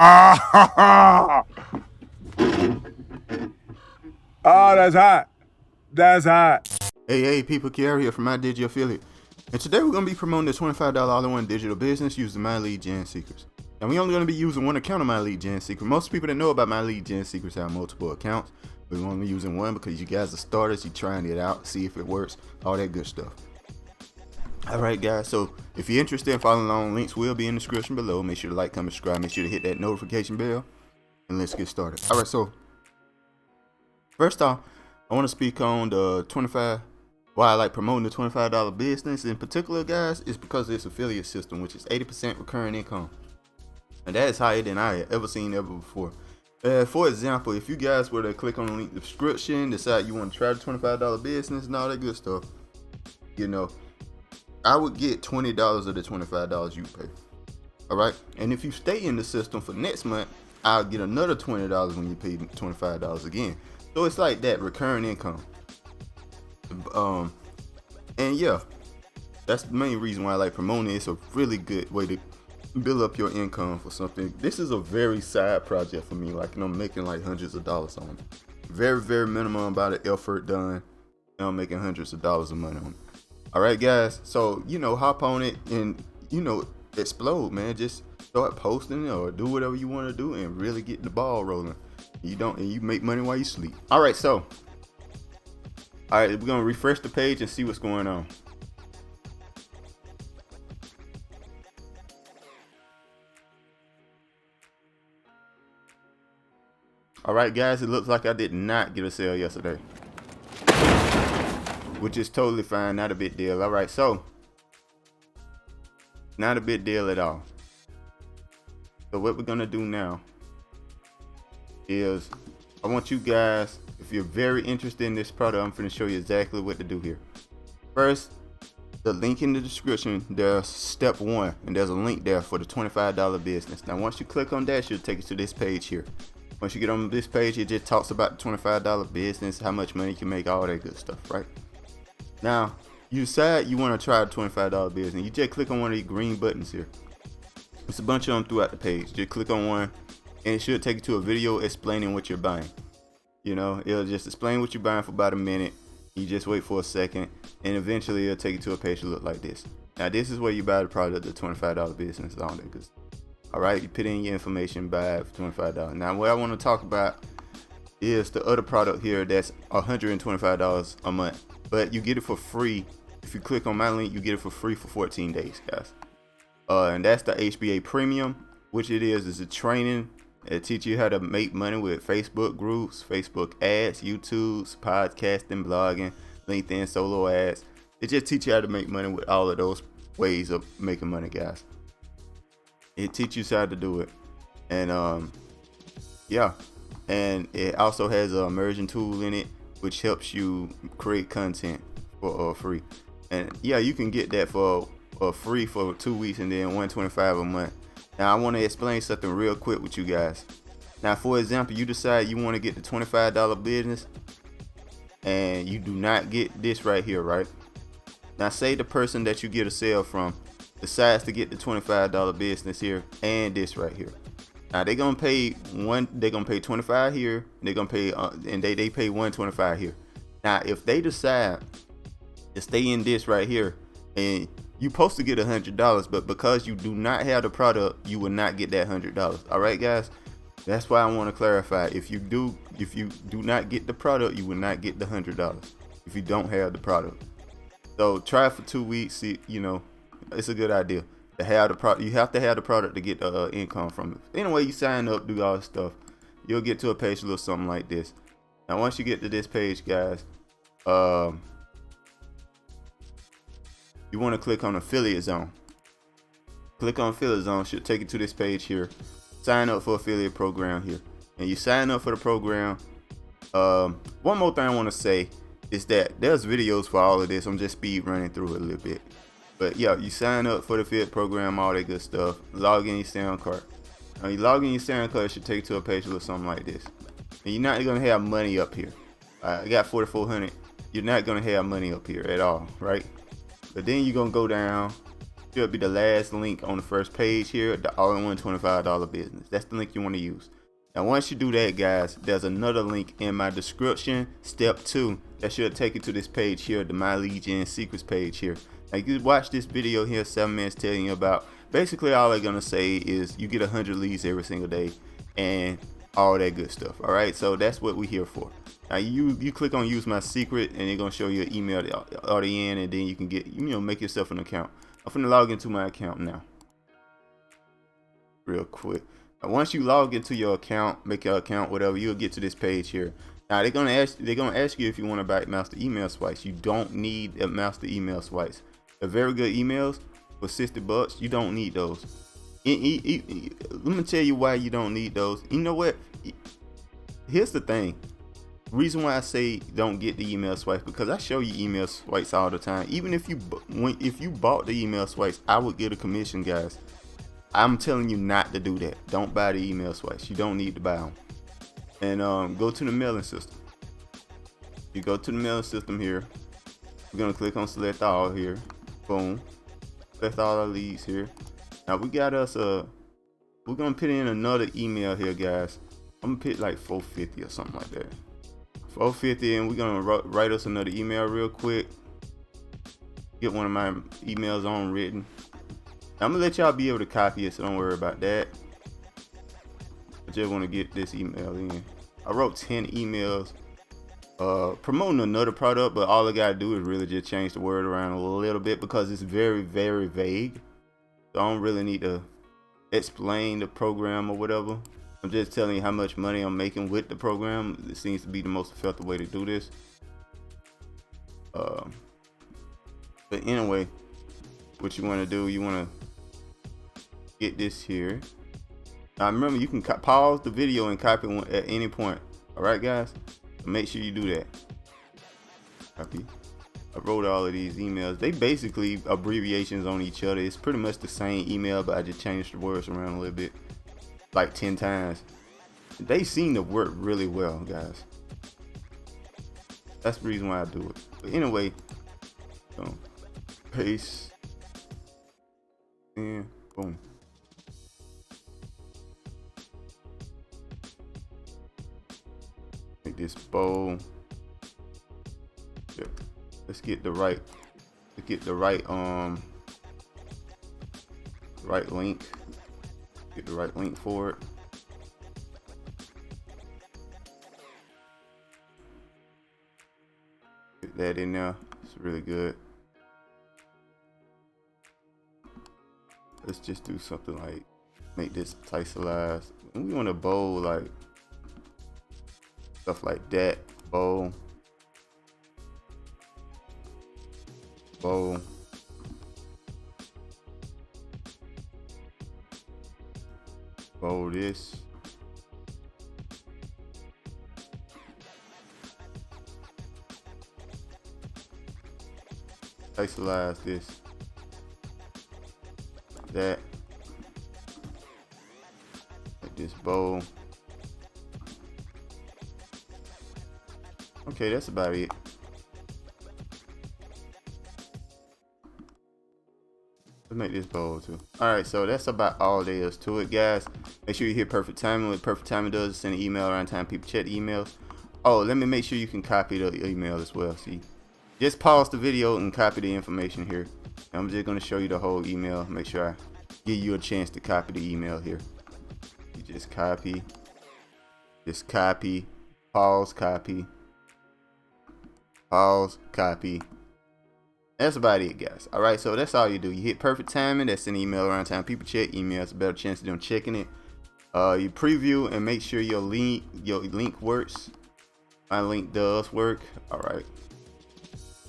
Ah, oh, that's hot. That's hot. Hey, people, Kiara here from My Digi Affiliate. And today we're going to be promoting the $25 all-in-one digital business using My Lead Gen Secrets. And we're only going to be using one account of My Lead Gen Secret. Most people that know about My Lead Gen Secrets have multiple accounts. We're only using one because you guys are starters. You're trying it out, see if it works, all that good stuff. Alright guys, so if you're interested in following along, links will be in the description below. Make sure to like, comment, subscribe, make sure to hit that notification bell, and let's get started. Alright, so first off, I want to speak on the 25, why I like promoting the $25 business in particular, guys, is because of this affiliate system, which is 80% recurring income. And that is higher than I have ever seen ever before. For example, if you guys were to click on the link description, decide you want to try the $25 business and all that good stuff, you know, I would get $20 of the $25 you pay. Alright? And if you stay in the system for next month, I'll get another $20 when you pay $25 again. So it's like that recurring income. And yeah, that's the main reason why I like promoting it. It's a really good way to build up your income for something. This is a very side project for me. Like, I'm making like hundreds of dollars on it. Very, very minimum amount of effort done. I'm making hundreds of dollars of money on it. Alright guys, so hop on it and explode, man. Just start posting or do whatever you want to do and really get the ball rolling. You make money while you sleep. Alright, so we're gonna refresh the page and see what's going on. Alright guys, it looks like I did not get a sale yesterday, which is totally fine, not a big deal. Alright, so not a big deal at all. So what we're gonna do now is, I want you guys, if you're very interested in this product, I'm gonna show you exactly what to do here. First, the link in the description, there's step 1, and there's a link there for the $25 business. Now once you click on that, she'll take you to this page here. Once you get on this page, it just talks about the $25 business, how much money you can make, all that good stuff, right? Now, you decide you want to try the $25 business. You just click on one of these green buttons here. There's a bunch of them throughout the page. Just click on one, and it should take you to a video explaining what you're buying. It'll just explain what you're buying for about a minute. You just wait for a second, and eventually it'll take you to a page that look like this. Now, this is where you buy the product, the $25 business, all that good stuff. Alright, you put in your information, buy it for $25. Now, what I want to talk about is the other product here that's $125 a month. But you get it for free. If you click on my link, you get it for free for 14 days, guys. And that's the HBA Premium, which is a training. It teaches you how to make money with Facebook groups, Facebook ads, YouTube's, podcasting, blogging, LinkedIn solo ads. It just teaches you how to make money with all of those ways of making money, guys. It teaches you how to do it. And yeah. And it also has a immersion tool in it, which helps you create content for free. And yeah, you can get that for free for 2 weeks and then $125 a month. Now I want to explain something real quick with you guys. Now, for example, you decide you want to get the $25 business and you do not get this right here, right? Now say the person that you get a sale from decides to get the $25 business here and this right here. Now they're gonna pay $25 here, they're gonna pay and they pay $125 here. Now if they decide to stay in this right here, and you're supposed to get $100, but because you do not have the product, you will not get that $100. Alright guys, that's why I want to clarify. If you do not get the product, you will not get the $100 if you don't have the product. So try it for 2 weeks. See, it's a good idea to have the product. You have to have the product to get the income from it. Anyway, you sign up, do all this stuff, you'll get to a page that looks something like this. Now once you get to this page, guys, you want to click on Affiliate Zone. Click on Affiliate Zone, should take you to this page here. Sign up for affiliate program here, and you sign up for the program. One more thing I want to say is that there's videos for all of this. I'm just speed running through it a little bit. But yeah, you sign up for the affiliate program, all that good stuff. Log in your sound card. Now you log in your sound card, it should take you to a page with something like this. And you're not gonna have money up here. I got 4,400. You're not gonna have money up here at all, right? But then you're gonna go down Should be the last link on the first page here, the all-in-one $25 business. That's the link you want to use. Now once you do that, guys, there's another link in my description, step 2, that should take you to this page here, the My Lead Gen Secrets page here. Now you watch this video here, 7 minutes, telling you about, basically all they're gonna say is you get 100 leads every single day and all that good stuff. All right, so that's what we're here for. Now you click on use my secret and they're gonna show you an email RDN, and then you can get, make yourself an account. I'm finna log into my account now real quick. Now once you log into your account, make your account whatever, you'll get to this page here. Now they're gonna ask you if you want to buy master email swipes. You don't need a master email swipes. They're very good emails for $60. You don't need those. Let me tell you why you don't need those. You know what? Here's the thing. Reason why I say don't get the email swipes, because I show you email swipes all the time. Even if you bought the email swipes, I would get a commission, guys. I'm telling you not to do that. Don't buy the email swipes. You don't need to buy them. And go to the mailing system. You go to the mailing system here. We're gonna click on select all here. Boom. Select all our leads here. Now we got us we're gonna put in another email here, guys. I'm gonna put like 450 or something like that. 450, and we're gonna write us another email real quick. Get one of my emails on written. Now, I'm gonna let y'all be able to copy it, so don't worry about that. I just want to get this email in. I wrote 10 emails promoting another product, but all I gotta do is really just change the word around a little bit because it's very, very vague. So I don't really need to explain the program or whatever. I'm just telling you how much money I'm making with the program. It seems to be the most effective way to do this. But anyway, what you want to do, you want to get this here. Now remember, you can pause the video and copy one at any point. All right, guys. So make sure you do that. Copy. I wrote all of these emails. They basically abbreviations on each other. It's pretty much the same email, but I just changed the words around a little bit, like 10 times. They seem to work really well, guys. That's the reason why I do it. But anyway, so paste and boom. Make this bold. Yep. Let's get the right right link. Get the right link for it. Get that in there. It's really good. Let's just do something like make this italicized. We want to bold, like stuff like that. Bold. Bold. Bold this. Isolate this. That. Like this bold. Okay, that's about it. Let's make this bold too. Alright, so that's about all there is to it, guys. Make sure you hit perfect timing. What perfect timing does is send an email around time people check emails. Oh, let me make sure you can copy the email as well. See, just pause the video and copy the information here. I'm just going to show you the whole email. Make sure I give you a chance to copy the email here. You just copy, pause, copy, pause, copy. That's about it, guys. All right, so that's all you do. You hit perfect timing. That's an email around time people check emails. A better chance of them checking it. You preview and make sure your link works. My link does work. All right,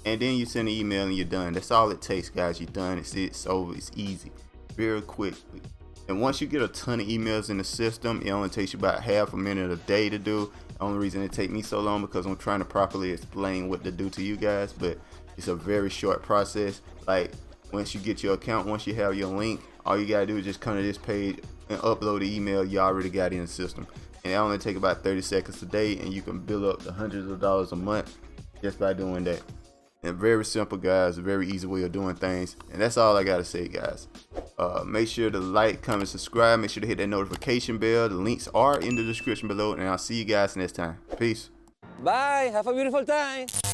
and then you send an email and you're done. That's all it takes, guys. You're done. It's over. It's easy, very quickly. And once you get a ton of emails in the system, it only takes you about half a minute a day to do. The only reason it takes me so long because I'm trying to properly explain what to do to you guys, but it's a very short process. Like once you get your account, once you have your link, all you gotta do is just come to this page and upload the email you already got in the system. And it only take about 30 seconds a day, and you can build up to hundreds of dollars a month just by doing that. And very simple, guys. A very easy way of doing things. And that's all I gotta say, guys. Make sure to like, comment, subscribe. Make sure to hit that notification bell. The links are in the description below, and I'll see you guys next time. Peace. Bye. Have a beautiful time.